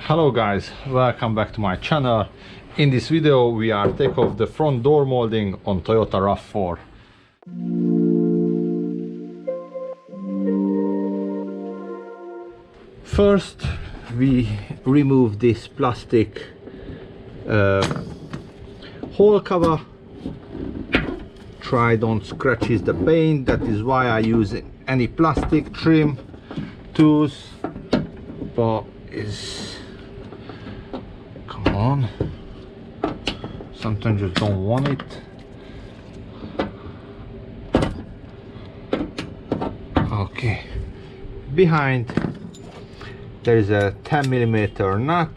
Hello guys, welcome back to my channel. In this video we are take off the front door molding on Toyota RAV4. First we remove this plastic hole cover. Try don't scratches the paint, that is why I use any plastic trim tools, but come on, sometimes you don't want it. Okay, behind there is a 10mm nut.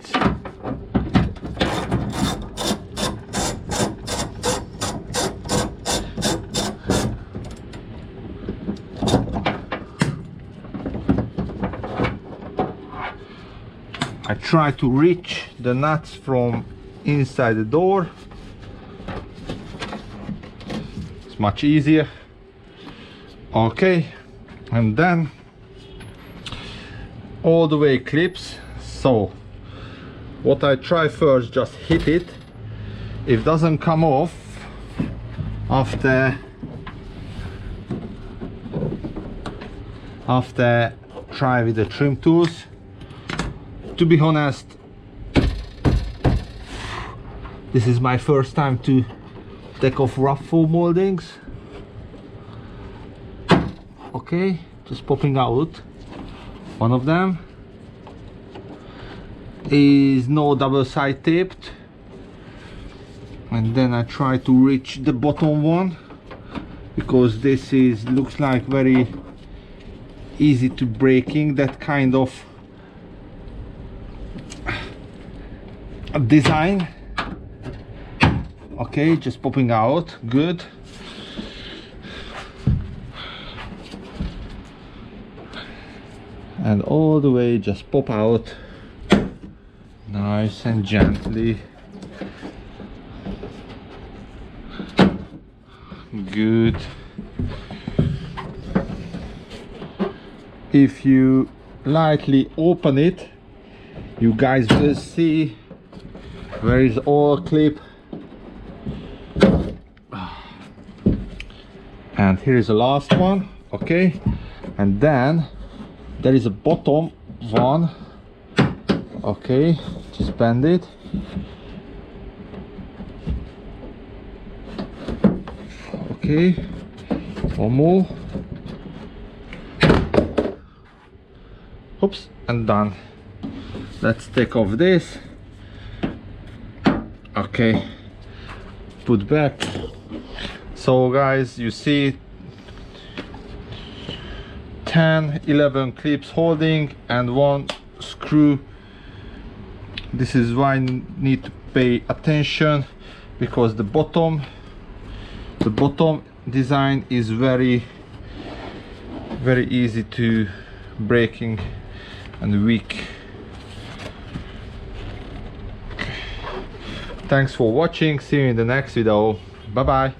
I try to reach the nuts from inside the door. It's much easier. Okay, and then all the way clips. So what I try first, just hit it. If it doesn't come off after try with the trim tools. To be honest, this is my first time to take off RAV4 moldings. Okay, just popping out. One of them is no double side taped, and then I try to reach the bottom one because this looks like very easy to breaking, that kind of design. Okay, just popping out, good. And all the way just pop out nice and gently. Good. If you lightly open it, you guys will see where is all clip, and here is the last one. Okay, and then there is a bottom one. Okay, just bend it. Okay, one more. Oops, and done. Let's take off this. Okay, put back. So guys, you see 10-11 clips holding and one screw. This is why you need to pay attention, because the bottom design is very easy to breaking and weak. Thanks for watching, see you in the next video. Bye bye.